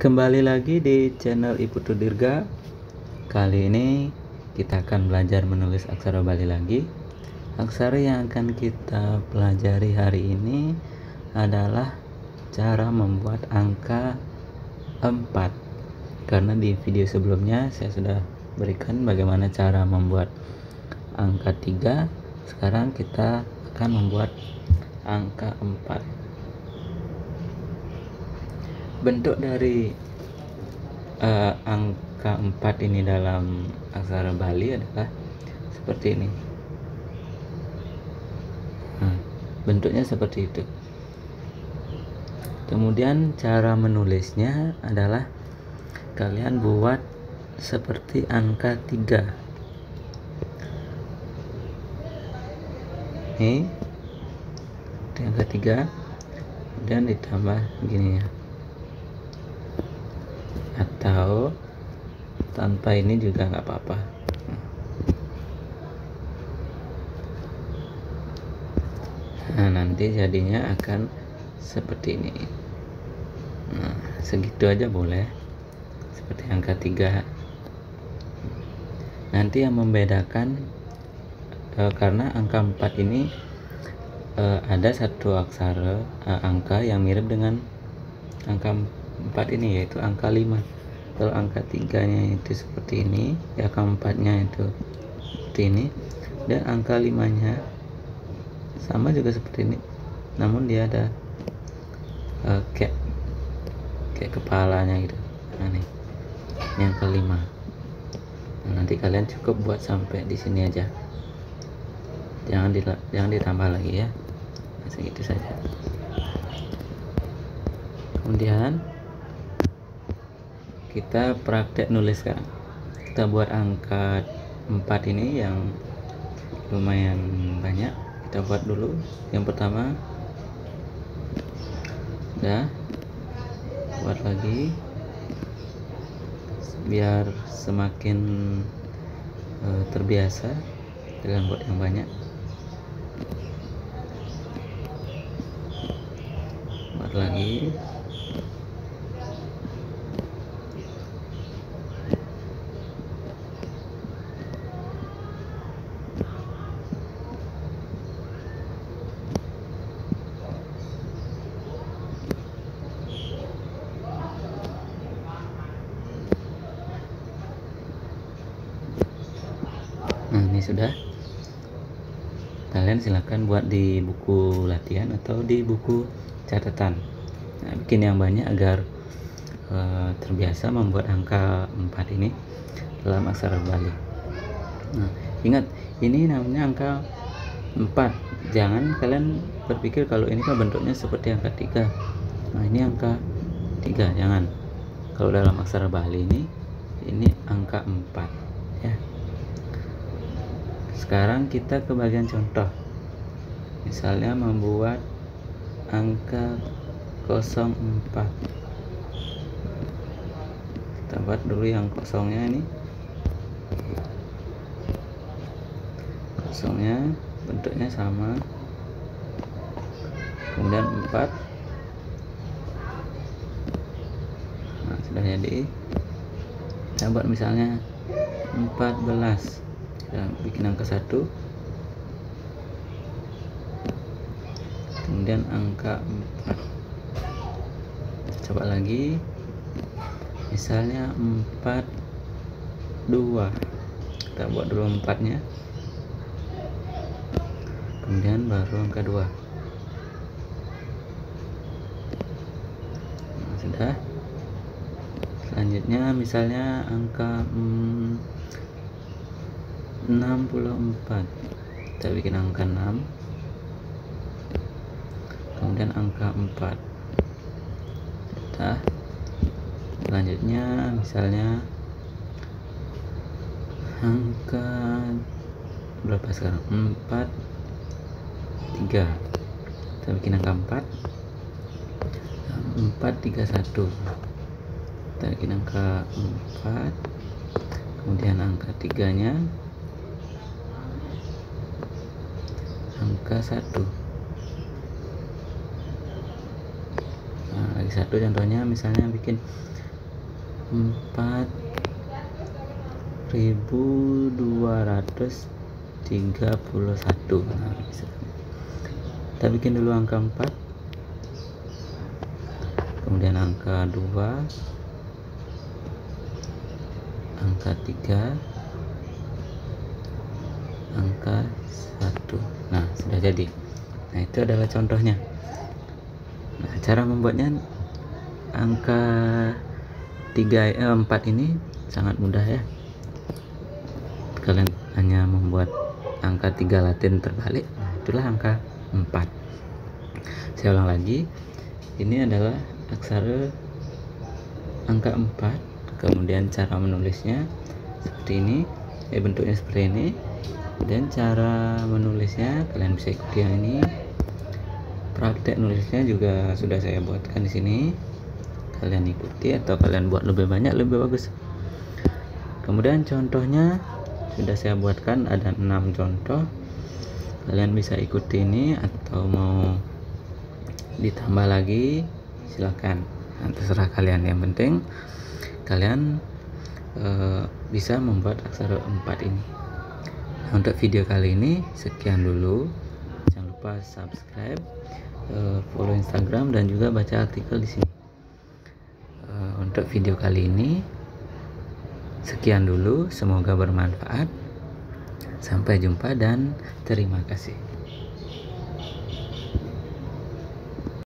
Kembali lagi di channel Iputu Dirga. Kali ini kita akan belajar menulis aksara Bali lagi. Aksara yang akan kita pelajari hari ini adalah cara membuat angka 4. Karena di video sebelumnya saya sudah berikan bagaimana cara membuat angka 3. Sekarang kita akan membuat angka 4. Bentuk dari angka 4 ini dalam aksara Bali adalah seperti ini. Bentuknya seperti itu. Kemudian cara menulisnya adalah kalian buat seperti angka 3. Ini angka 3 dan ditambah gini ya, atau tanpa ini juga nggak apa-apa. Nah, nanti jadinya akan seperti ini. Nah, segitu aja boleh, seperti angka 3. Nanti yang membedakan karena angka 4 ini ada satu aksara angka yang mirip dengan angka 4 ini, yaitu angka 5. Kalau angka 3 nya itu seperti ini, ya angka 4 nya itu seperti ini, dan angka 5 nya sama juga seperti ini, namun dia ada kayak kepalanya gitu. Nah, ini angka 5. Nah, nanti kalian cukup buat sampai di sini aja, jangan ditambah lagi ya. Nah, segitu saja. Kemudian kita praktek nulis sekarang. Kita buat angka 4 ini yang lumayan banyak. Kita buat dulu yang pertama. Udah, buat lagi biar semakin terbiasa dengan buat yang banyak. Buat lagi. Nah, ini sudah. Kalian silakan buat di buku latihan atau di buku catatan. Nah, bikin yang banyak agar terbiasa membuat angka 4 ini dalam aksara Bali. Nah, ingat, ini namanya angka 4. Jangan kalian berpikir kalau ini kan bentuknya seperti angka 3. Nah, ini angka 3, jangan. Kalau dalam aksara Bali ini angka 4 ya. Sekarang kita ke bagian contoh. Misalnya membuat angka 04. Kita buat dulu yang kosongnya ini. Kosongnya bentuknya sama. Kemudian 4. Nah, sudah jadi. Kita buat misalnya 14. Kita bikin angka 1, kemudian angka 4. Coba lagi, misalnya 42. Kita buat dulu 4 nya, kemudian baru angka 2. Nah, sudah. Selanjutnya misalnya angka 64. Kita bikin angka 6, kemudian angka 4. Nah, selanjutnya misalnya angka berapa sekarang? 43. Kita bikin angka 4, 431. Kita bikin angka 4, kemudian angka 3 nya, angka 1. Nah, lagi 1 contohnya misalnya bikin 4.231. Nah, kita bikin dulu angka 4, kemudian angka 2, angka 3, angka 1. Nah, sudah jadi. Nah, itu adalah contohnya. Nah, cara membuatnya angka 4 ini sangat mudah ya. Kalian hanya membuat angka 3 Latin terbalik. Nah, itulah angka 4. Saya ulang lagi. Ini adalah aksara angka 4. Kemudian cara menulisnya seperti ini. Bentuknya seperti ini. Dan cara menulisnya kalian bisa ikuti yang ini. Praktek nulisnya juga sudah saya buatkan di sini. Kalian ikuti atau kalian buat lebih banyak lebih bagus. Kemudian contohnya sudah saya buatkan, ada 6 contoh. Kalian bisa ikuti ini atau mau ditambah lagi silakan. Nah, terserah kalian. Yang penting kalian bisa membuat aksara 4 ini. Nah, untuk video kali ini sekian dulu. Jangan lupa subscribe, follow Instagram, dan juga baca artikel di sini. Untuk video kali ini sekian dulu, semoga bermanfaat. Sampai jumpa dan terima kasih.